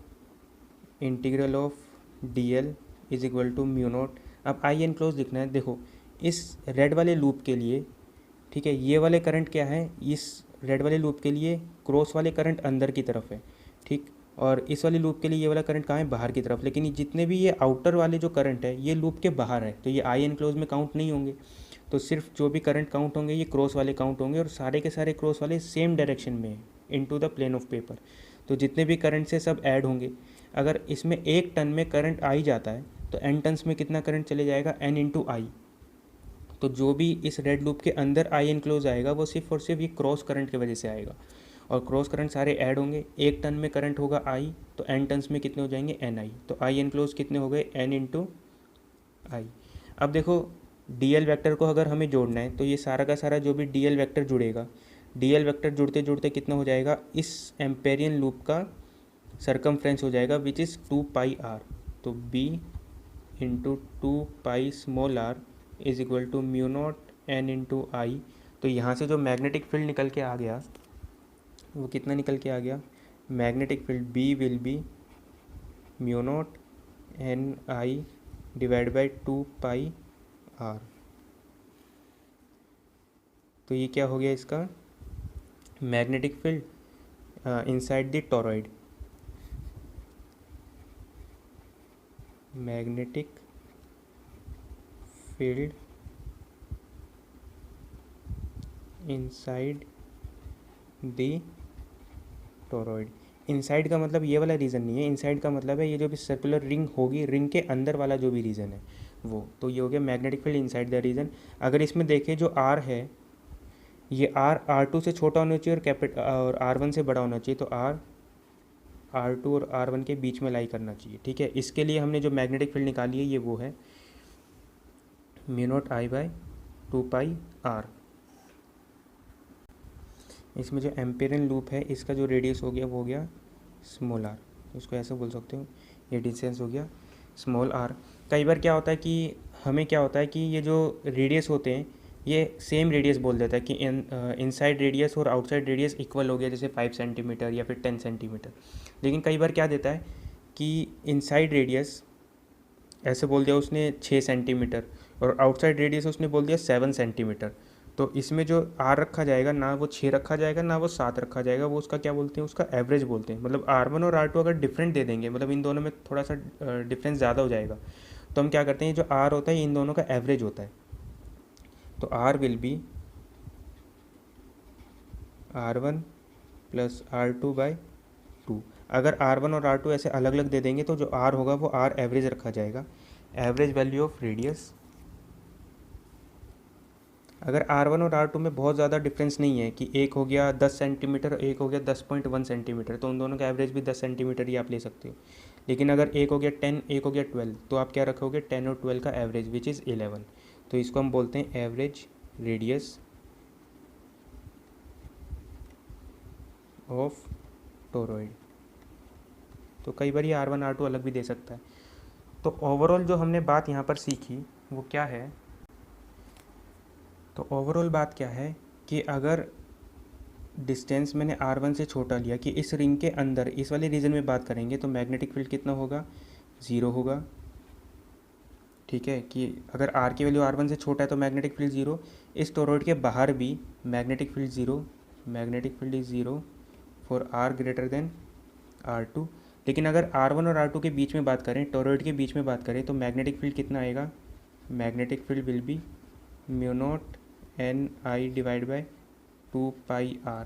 integral of d l is equal to mu naught. अब आई एनक्लोज लिखना है। देखो इस रेड वाले लूप के लिए, ठीक है, ये वाले करंट क्या है, इस रेड वाले लूप के लिए क्रॉस वाले करंट अंदर की तरफ है, ठीक। और इस वाले लूप के लिए ये वाला करंट कहाँ है, बाहर की तरफ। लेकिन जितने भी ये आउटर वाले जो करंट है ये लूप के बाहर है, तो ये आई एनक्लोज में काउंट नहीं होंगे। तो सिर्फ जो भी करंट काउंट होंगे ये क्रॉस वाले काउंट होंगे, और सारे के सारे क्रॉस वाले सेम डायरेक्शन में into the plane of paper. तो जितने भी करंट से सब ऐड होंगे। अगर इसमें 1 टन में करंट आई जाता है तो एन टन्स में कितना करंट चले जाएगा, एन इंटू आई। तो जो भी इस रेड लूप के अंदर आई एनक्लोज आएगा वो सिर्फ और सिर्फ ये क्रॉस करंट की वजह से आएगा, और क्रॉस करंट सारे ऐड होंगे। 1 टन में करंट होगा आई, तो एन टन्स में कितने हो जाएंगे, एन आई। तो आई एनक्लोज कितने हो गए, एन इंटू आई। अब देखो डी एल वैक्टर को अगर हमें जोड़ना है तो ये सारा का सारा जो भी डी एल वैक्टर जुड़ेगा, डी एल वैक्टर जुड़ते जुड़ते कितना हो जाएगा, इस एम्पेरियन लूप का सरकमफ्रेंस हो जाएगा, विच इज़ 2 पाई आर। तो B into 2 pi small R is equal to mu naught N into I. तो यहाँ से जो मैग्नेटिक फील्ड निकल के आ गया वो कितना निकल के आ गया, magnetic field B will be mu naught N I divide by 2 pi R. तो ये क्या हो गया इसका, magnetic field inside the toroid, magnetic field inside the toroid. Inside का मतलब ये वाला रीजन नहीं है, इनसाइड का मतलब है ये जो भी सर्कुलर रिंग होगी, रिंग के अंदर वाला जो भी रीजन है वो। तो ये हो गया magnetic field inside the region. अगर इसमें देखें जो आर है, ये आर टू से छोटा होना चाहिए और R1 से बड़ा होना चाहिए। तो R2 और R1 के बीच में लाई करना चाहिए, ठीक है। इसके लिए हमने जो मैग्नेटिक फील्ड निकाली है ये वो है mu naught I by 2 pi R. इसमें जो एम्पेरियन लूप है इसका जो रेडियस हो गया वो हो गया स्मॉल आर, इसको ऐसे बोल सकते हो, ये डिस्टेंस हो गया स्मॉल आर। कई बार क्या होता है कि हमें क्या होता है कि ये जो रेडियस होते हैं ये सेम रेडियस बोल देता है कि इनसाइड रेडियस और आउटसाइड रेडियस इक्वल हो गया, जैसे 5 सेंटीमीटर या फिर 10 सेंटीमीटर। लेकिन कई बार क्या देता है कि इनसाइड रेडियस ऐसे बोल दिया उसने 6 सेंटीमीटर और आउटसाइड रेडियस उसने बोल दिया 7 सेंटीमीटर। तो इसमें जो आर रखा जाएगा ना वो 6 रखा जाएगा ना वो 7 रखा जाएगा, वो उसका क्या बोलते हैं, उसका एवरेज बोलते हैं। मतलब R1 और R2 अगर डिफरेंट दे देंगे, मतलब इन दोनों में थोड़ा सा डिफरेंस ज़्यादा हो जाएगा, तो हम क्या करते हैं, जो R होता है इन दोनों का एवरेज होता है। तो R will be R1 plus R2 by 2। अगर R1 और R2 ऐसे अलग अलग दे देंगे तो जो R होगा वो R एवरेज रखा जाएगा, एवरेज वैल्यू ऑफ रेडियस। अगर R1 और R2 में बहुत ज़्यादा डिफरेंस नहीं है कि एक हो गया 10 सेंटीमीटर, एक हो गया 10.1 सेंटीमीटर, तो उन दोनों का एवरेज भी 10 सेंटीमीटर ही आप ले सकते हो। लेकिन अगर एक हो गया 10, एक हो गया 12, तो आप क्या रखोगे 10 और 12 का एवरेज विच इज़ 11। तो इसको हम बोलते हैं एवरेज रेडियस ऑफ टोरॉइड। तो कई बार ये R1 R2 अलग भी दे सकता है। तो ओवरऑल जो हमने बात यहाँ पर सीखी वो क्या है, तो ओवरऑल बात क्या है कि अगर डिस्टेंस मैंने R1 से छोटा लिया, कि इस रिंग के अंदर इस वाले रीजन में बात करेंगे तो मैग्नेटिक फील्ड कितना होगा, 0 होगा। ठीक है, कि अगर R की वैल्यू R1 से छोटा है तो मैग्नेटिक फील्ड 0। इस टोरॉइड के बाहर भी magnetic field 0, magnetic field is 0 for R greater than R2। लेकिन अगर R1 और R2 के बीच में बात करें, टोरॉइड के बीच में बात करें, तो मैग्नेटिक फील्ड कितना आएगा, magnetic field will be mu not NI divide by 2πr,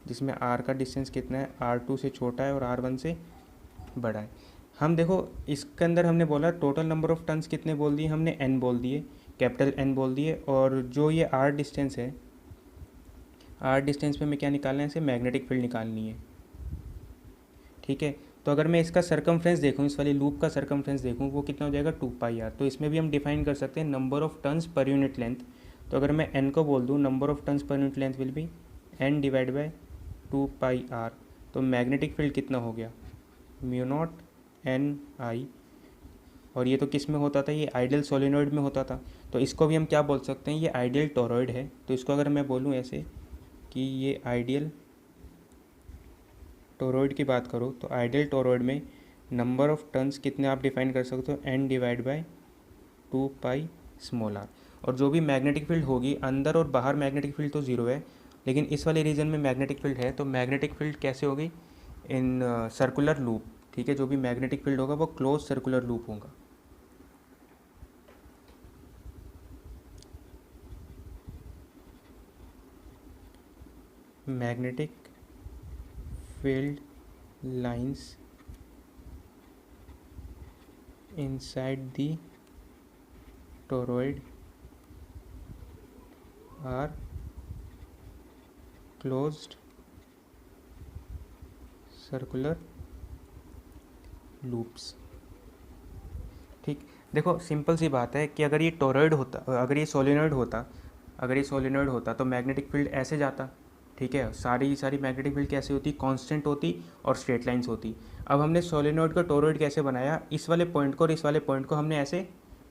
जिसमें R का डिस्टेंस कितना है, R2 से छोटा है और R1 से बड़ा है। हम देखो इसके अंदर हमने बोला टोटल नंबर ऑफ टन्स कितने बोल दिए हमने, N बोल दिए, कैपिटल N बोल दिए, और जो ये R डिस्टेंस है, R डिस्टेंस पे हमें क्या निकालना है, इसे मैग्नेटिक फील्ड निकालनी है। ठीक है, तो अगर मैं इसका सरकमफ्रेंस देखूँ, इस वाली लूप का सरकमफ्रेंस देखूँ, वो कितना हो जाएगा 2πr। तो इसमें भी हम डिफाइन कर सकते हैं number of turns per unit length. तो अगर मैं n को बोल दूँ, number of turns per unit length will be n divide by 2πr। तो मैग्नेटिक फील्ड कितना हो गया, म्यू नॉट NI। और ये तो किस में होता था, ये आइडियल सोलेनॉइड में होता था। तो इसको भी हम क्या बोल सकते हैं, ये आइडियल टोरॉइड है। तो इसको अगर मैं बोलूँ ऐसे कि ये आइडियल टोरॉइड की बात करो, तो आइडियल टोरॉइड में नंबर ऑफ टर्न्स कितने आप डिफाइन कर सकते हो, n डिवाइड बाई 2πr। और जो भी मैग्नेटिक फील्ड होगी, अंदर और बाहर मैग्नेटिक फील्ड तो 0 है, लेकिन इस वाले रीजन में मैग्नेटिक फील्ड है। तो मैग्नेटिक फील्ड कैसे होगी, इन सर्कुलर लूप। ठीक है, जो भी मैग्नेटिक फील्ड होगा वो क्लोज सर्कुलर लूप होगा। Magnetic field lines inside the toroid are closed circular loops। ठीक, देखो सिंपल सी बात है कि अगर ये टोरॉइड होता, अगर ये सोलेनॉइड होता तो मैग्नेटिक फील्ड ऐसे जाता। ठीक है, सारी मैग्नेटिक फील्ड कैसे होती, कांस्टेंट होती और स्ट्रेट लाइंस होती। अब हमने सोलेनॉइड का टोरॉइड कैसे बनाया, इस वाले पॉइंट को और इस वाले पॉइंट को हमने ऐसे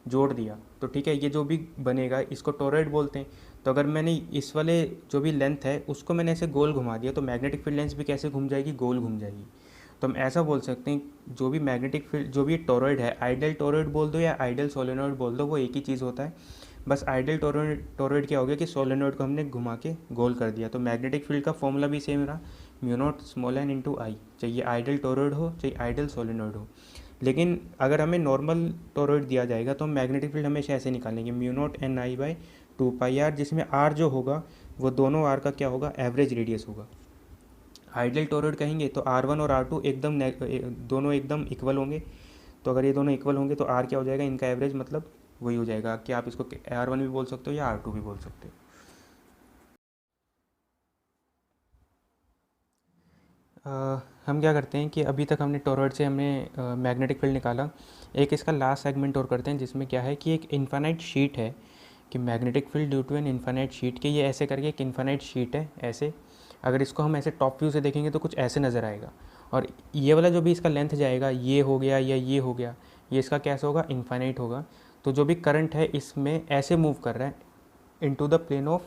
जोड़ दिया। तो ठीक है, ये जो भी बनेगा इसको टोरॉइड बोलते हैं। तो अगर मैंने इस वाले जो भी लेंथ है उसको मैंने ऐसे गोल घुमा दिया, तो मैग्नेटिक फील्ड लेंथ भी कैसे घूम जाएगी, गोल घूम जाएगी। तो हम ऐसा बोल सकते हैं जो भी मैग्नेटिक फील्ड, जो भी टोरॉइड है, आइडियल टोरॉइड बोल दो या आइडियल सोलेनॉइड बोल दो, वो एक ही चीज़ होता है। बस आइडियल टोरॉइड क्या हो गया कि सोलेनॉइड को हमने घुमा के गोल कर दिया। तो मैग्नेटिक फील्ड का फॉर्मूला भी सेम रहा, mu naught small n into I, चाहिए आइडियल टोरॉइड हो चाहे आइडियल सोलेनॉइड हो। लेकिन अगर हमें नॉर्मल टोरॉइड दिया जाएगा तो हम मैग्नेटिक फील्ड हमेशा ऐसे निकालेंगे, mu naught NI by 2πr, जिसमें r जो होगा वो दोनों r का क्या होगा, एवरेज रेडियस होगा। आइडियल टोरॉइड कहेंगे तो R1 और R2 एकदम दोनों एकदम इक्वल होंगे। तो अगर ये दोनों इक्वल होंगे तो R क्या हो जाएगा, इनका एवरेज मतलब वही हो जाएगा, कि आप इसको R1 भी बोल सकते हो या R2 भी बोल सकते हो। हम क्या करते हैं कि अभी तक हमने टोरॉइड से हमने मैग्नेटिक फील्ड निकाला। एक इसका लास्ट सेगमेंट और करते हैं, जिसमें क्या है कि एक इन्फानाइट शीट है, कि magnetic field due to an infinite sheet, के ये ऐसे करके एक इन्फानाइट शीट है ऐसे। अगर इसको हम ऐसे टॉप व्यू से देखेंगे तो कुछ ऐसे नज़र आएगा, और ये वाला जो भी इसका लेंथ जाएगा, ये हो गया या ये हो गया, ये इसका कैसे होगा, इन्फानाइट होगा। तो जो भी करंट है इसमें ऐसे मूव कर रहा है into the plane of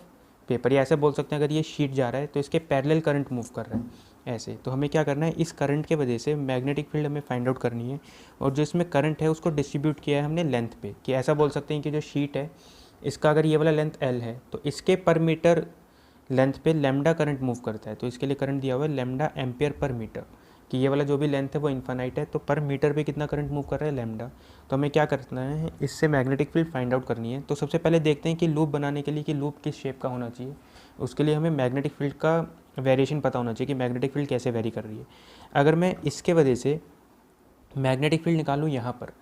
paper, या ऐसे बोल सकते हैं अगर ये शीट जा रहा है तो इसके पैरेलल करंट मूव कर रहा है ऐसे। तो हमें क्या करना है, इस करंट के वजह से मैग्नेटिक फील्ड हमें फाइंड आउट करनी है, और जो इसमें करंट है उसको डिस्ट्रीब्यूट किया है हमने लेंथ पे। कि ऐसा बोल सकते हैं कि जो शीट है इसका अगर ये वाला लेंथ L है तो इसके पर मीटर लेंथ पे लैम्डा करंट मूव करता है। तो इसके लिए करंट दिया हुआ है लैम्डा एम्पियर पर मीटर, कि ये वाला जो भी लेंथ है वो इन्फानाइट है, तो पर मीटर पे कितना करंट मूव कर रहा है, लैम्डा। तो हमें क्या करना है, इससे मैग्नेटिक फील्ड फाइंड आउट करनी है। तो सबसे पहले देखते हैं कि लूप बनाने के लिए कि लूप किस शेप का होना चाहिए। उसके लिए हमें मैग्नेटिक फील्ड का वेरिएशन पता होना चाहिए कि मैग्नेटिक फील्ड कैसे वेरी कर रही है। अगर मैं इसके वजह से मैग्नेटिक फील्ड निकालूँ यहाँ पर,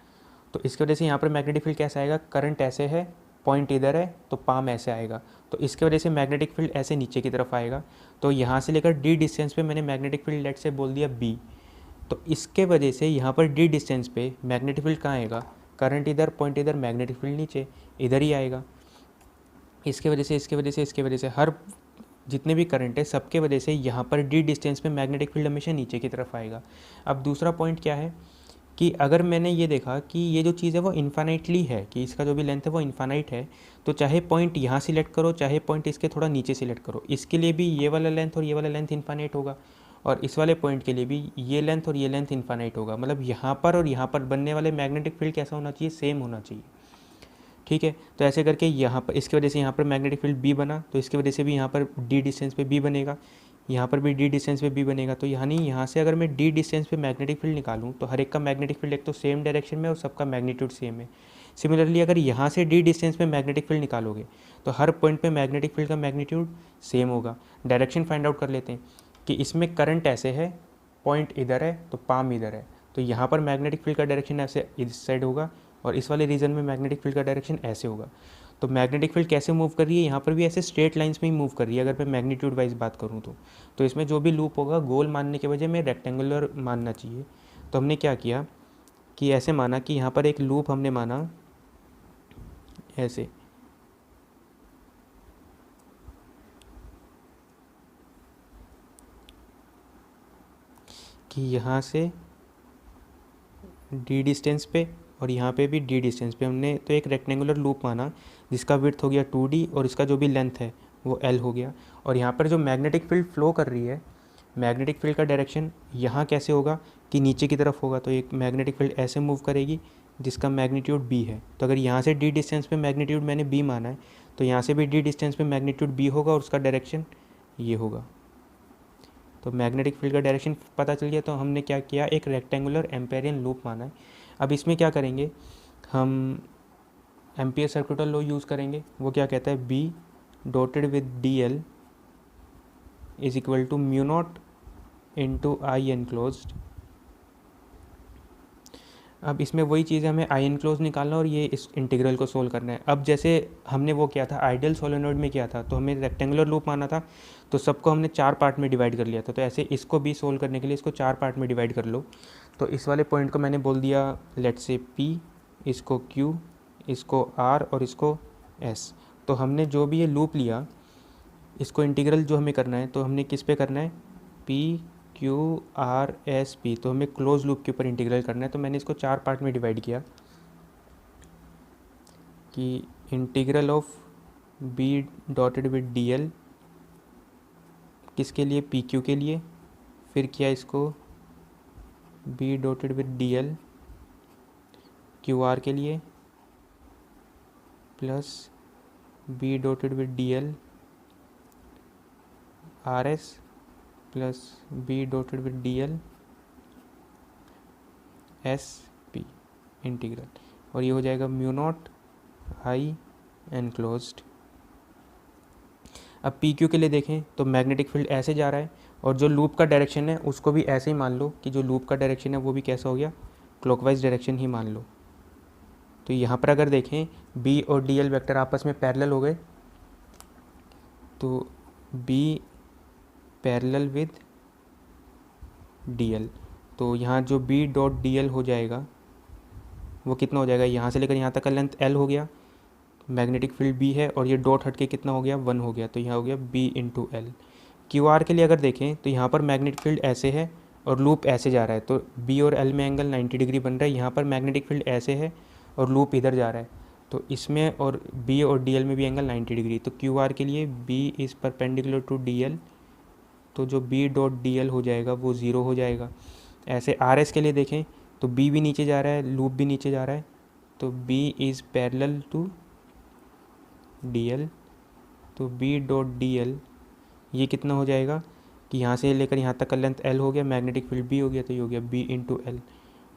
तो इसकी वजह से यहाँ पर मैग्नेटिक फील्ड कैसा आएगा, करंट ऐसे है, पॉइंट इधर है तो पाम ऐसे आएगा, तो इसके वजह से मैग्नेटिक फील्ड ऐसे नीचे की तरफ आएगा। तो यहाँ से लेकर D डिस्टेंस पे मैंने मैग्नेटिक फील्ड लेट से बोल दिया B, तो इसके वजह से यहाँ पर डी डिस्टेंस पे मैग्नेटिक फील्ड कहाँ आएगा, करंट इधर, पॉइंट इधर, मैग्नेटिक फील्ड नीचे, इधर ही आएगा। इसके वजह से, इसके वजह से, इसके वजह से, हर जितने भी करंट है सबके वजह से यहाँ पर डी डिस्टेंस पे मैग्नेटिक फील्ड हमेशा नीचे की तरफ आएगा। अब दूसरा पॉइंट क्या है कि अगर मैंने ये देखा कि ये जो चीज़ है वो इन्फानाइटली है, कि इसका जो भी लेंथ है वो इन्फानाइट है, तो चाहे पॉइंट यहाँ सिलेक्ट करो, चाहे पॉइंट इसके थोड़ा नीचे सिलेक्ट करो, इसके लिए भी ये वाला लेंथ और ये वाला लेंथ इन्फानाइट होगा, और इस वाले पॉइंट के लिए भी ये लेंथ और ये लेंथ इन्फानाइट होगा। मतलब यहाँ पर और यहाँ पर बनने वाले मैग्नेटिक फील्ड कैसा होना चाहिए, सेम होना चाहिए। ठीक है, तो ऐसे करके यहाँ पर इसकी वजह से यहाँ पर मैग्नेटिक फील्ड बी बना, तो इसकी वजह से भी यहाँ पर डी डिस्टेंस पे बी बनेगा, यहाँ पर भी डी डिस्टेंस पे बी बनेगा। तो यानी यहाँ से अगर मैं डी डिस्टेंस पे मैग्नेटिक फील्ड निकालूँ तो हर एक का मैग्नेटिक फील्ड एक तो सेम डायरेक्शन में और सबका मैग्नीट्यूड सेम है। सिमिलरली अगर यहाँ से डी डिस्टेंस पे मैग्नेटिक फील्ड निकालोगे तो हर पॉइंट पे मैग्नेटिक फील्ड का मैग्नीट्यूड सेम होगा। डायरेक्शन फाइंड आउट कर लेते हैं कि इसमें करंट ऐसे है, पॉइंट इधर है तो पाम इधर है, तो यहाँ पर मैग्नेटिक फील्ड का डायरेक्शन ऐसे इस साइड होगा और इस वाले रीजन में मैग्नेटिक फील्ड का डायरेक्शन ऐसे होगा। तो मैग्नेटिक फील्ड कैसे मूव कर रही है, यहाँ पर भी ऐसे स्ट्रेट लाइंस में ही मूव कर रही है अगर मैं मैग्नीट्यूड वाइज बात करूँ तो इसमें जो भी लूप होगा गोल मानने के बजाय में रेक्टेंगुलर मानना चाहिए। तो हमने क्या किया कि ऐसे माना कि यहाँ पर एक लूप हमने माना ऐसे, कि यहाँ से डी डिस्टेंस पे और यहाँ पे भी डी डिस्टेंस पे हमने तो एक रेक्टेंगुलर लूप माना जिसका विड्थ हो गया 2d और इसका जो भी लेंथ है वो l हो गया। और यहाँ पर जो मैग्नेटिक फील्ड फ्लो कर रही है, मैग्नेटिक फील्ड का डायरेक्शन यहाँ कैसे होगा कि नीचे की तरफ होगा, तो एक मैग्नेटिक फील्ड ऐसे मूव करेगी जिसका मैग्नीट्यूड b है। तो अगर यहाँ से डी डिस्टेंस पे मैग्नीट्यूड मैंने b माना है तो यहाँ से भी डी डिस्टेंस पे मैग्नीट्यूड b होगा और उसका डायरेक्शन ये होगा। तो मैग्नेटिक फील्ड का डायरेक्शन पता चल गया। तो हमने क्या किया, एक रेक्टेंगुलर एम्पेरियन लूप माना है। अब इसमें क्या करेंगे, हम एम्पियर सर्कुलर लॉ यूज़ करेंगे। वो क्या कहता है, B dotted with d l is equal to mu naught into I enclosed. अब इसमें वही चीज़ है, हमें आई एनक्लोज निकालना और ये इस इंटीग्रल को सोल्व करना है। अब जैसे हमने वो किया था आइडियल सोलेनोइड में किया था, तो हमें रेक्टेंगुलर लूप माना था, तो सबको हमने 4 पार्ट में डिवाइड कर लिया था। तो ऐसे इसको भी सोल्व करने के लिए इसको 4 पार्ट में डिवाइड कर लो। तो इस वाले पॉइंट को मैंने बोल दिया लेट से P, इसको Q, इसको R और इसको S। तो हमने जो भी ये लूप लिया इसको इंटीग्रल जो हमें करना है तो हमने किस पे करना है, P Q R S P, तो हमें क्लोज लूप के ऊपर इंटीग्रल करना है। तो मैंने इसको 4 पार्ट में डिवाइड किया कि integral of B dotted with d L किसके लिए, पी क्यू के लिए, फिर किया इसको B dotted with d l Q R के लिए plus B dotted with d l R S plus B dotted with d L S P integral, और ये हो जाएगा म्यू नॉट आई एनक्लोज्ड। अब पी क्यू के लिए देखें तो मैग्नेटिक फील्ड ऐसे जा रहा है और जो लूप का डायरेक्शन है उसको भी ऐसे ही मान लो कि जो लूप का डायरेक्शन है वो भी कैसा हो गया, क्लॉकवाइज डायरेक्शन ही मान लो। तो यहाँ पर अगर देखें बी और डी एल वैक्टर आपस में पैरेलल हो गए, तो B parallel with d l, तो यहाँ जो बी डॉट डी एल हो जाएगा वो कितना हो जाएगा, यहाँ से लेकर यहाँ तक का लेंथ एल हो गया, मैग्नेटिक फील्ड बी है और ये डॉट हट के कितना हो गया, 1 हो गया, तो यहाँ हो गया B into L. Q R के लिए अगर देखें तो यहाँ पर मैग्नेटिक फील्ड ऐसे है और लूप ऐसे जा रहा है, तो बी और एल में एंगल 90 डिग्री बन रहा है। यहाँ पर मैग्नेटिक फील्ड ऐसे है और लूप इधर जा रहा है, तो इसमें और बी और डी एल में भी एंगल 90 डिग्री। तो क्यू आर के लिए B is perpendicular to D l, तो जो बी डॉट डी एल हो जाएगा वो 0 हो जाएगा। ऐसे आर एस के लिए देखें तो बी भी नीचे जा रहा है, लूप भी नीचे जा रहा है, तो B is parallel to D l, तो बी डॉट डी एल ये कितना हो जाएगा कि यहाँ से लेकर यहाँ तक का लेंथ एल हो गया, मैग्नेटिक फील्ड बी हो गया, तो ये हो गया बी इंटू एल।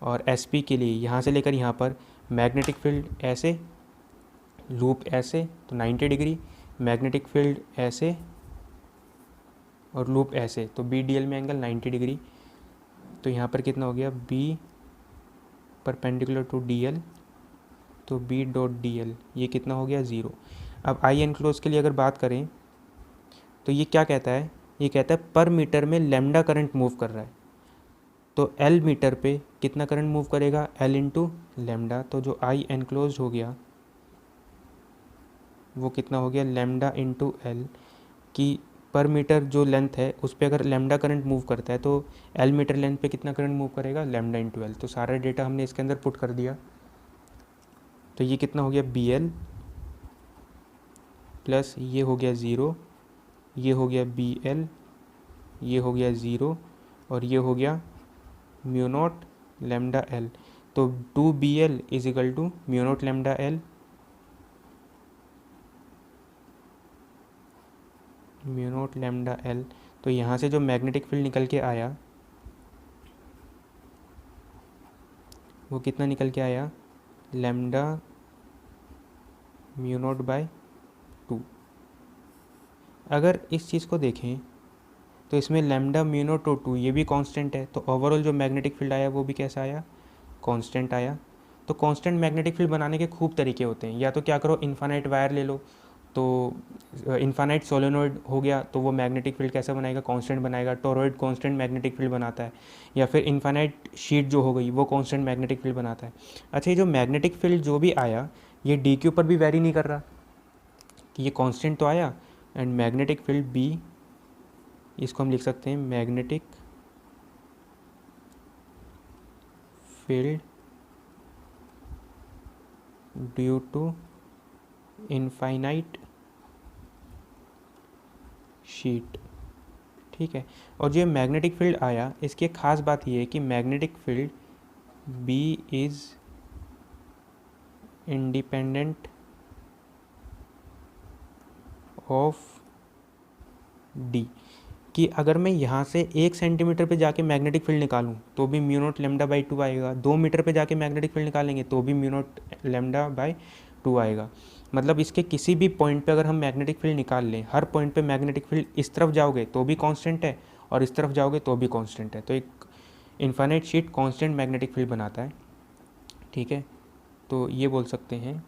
और एस पी के लिए यहाँ से लेकर यहाँ पर मैग्नेटिक फील्ड ऐसे, लूप ऐसे, तो 90 डिग्री, मैग्नेटिक फील्ड ऐसे और लूप ऐसे, तो बी डी एल में एंगल 90 डिग्री। तो यहाँ पर कितना हो गया, B perpendicular to D l, तो बी डॉट डी एल ये कितना हो गया, 0। अब आई एनक्लोज के लिए अगर बात करें तो ये क्या कहता है, ये कहता है पर मीटर में लैम्डा करंट मूव कर रहा है। तो एल मीटर पे कितना करंट मूव करेगा, एल इंटू लेमडा। तो जो आई एनक्लोज हो गया वो कितना हो गया, लेमडा इंटू एल, की पर मीटर जो लेंथ है उस पर अगर लेमडा करंट मूव करता है तो एल मीटर लेंथ पे कितना करंट मूव करेगा, लेमडा इंटू एल। तो सारा डेटा हमने इसके अंदर पुट कर दिया। तो ये कितना हो गया, बी एल प्लस ये हो गया ज़ीरो, ये हो गया बी एल, ये हो गया ज़ीरो, और ये हो गया म्यू नॉट लेमडा एल। तो 2BL is equal to mu naught lambda L, mu naught lambda L. तो यहाँ से जो मैग्नेटिक फील्ड निकल के आया वो कितना निकल के आया, लेमडा म्यू नॉट बाय 2। अगर इस चीज़ को देखें तो इसमें लेमडा म्यू नॉट और 2 ये भी कांस्टेंट है, तो ओवरऑल जो मैग्नेटिक फील्ड आया वो भी कैसा आया, कांस्टेंट आया। तो कांस्टेंट मैग्नेटिक फील्ड बनाने के खूब तरीके होते हैं। या तो क्या करो, इन्फानाइट वायर ले लो, तो इन्फानाइट सोलेनोइड हो गया तो वो मैग्नेटिक फील्ड कैसा बनाएगा, कांस्टेंट बनाएगा। टोरॉइड कांस्टेंट मैग्नेटिक फील्ड बनाता है। या फिर इन्फानाइट शीट जो हो गई वो कांस्टेंट मैग्नेटिक फील्ड बनाता है। अच्छा, ये जो मैग्नेटिक फील्ड जो भी आया ये डी क्यू पर भी वेरी नहीं कर रहा, कि ये कांस्टेंट तो आया, एंड मैग्नेटिक फील्ड बी, इसको हम लिख सकते हैं magnetic field due to infinite sheet. ठीक है। और जो मैग्नेटिक फील्ड आया इसकी एक खास बात ये है कि magnetic field B is independent of d, कि अगर मैं यहाँ से 1 सेंटीमीटर पे जाके मैग्नेटिक फील्ड निकालूँ तो भी म्यू नॉट लेमडा बाई 2 आएगा, 2 मीटर पे जाके मैग्नेटिक फील्ड निकालेंगे तो भी म्यू नॉट लेमडा बाई 2 आएगा। मतलब इसके किसी भी पॉइंट पे अगर हम मैग्नेटिक फील्ड निकाल लें, हर पॉइंट पे मैग्नेटिक फील्ड इस तरफ जाओगे तो भी कांस्टेंट है और इस तरफ जाओगे तो भी कांस्टेंट है। तो एक infinite sheet constant magnetic field बनाता है। ठीक है, तो ये बोल सकते हैं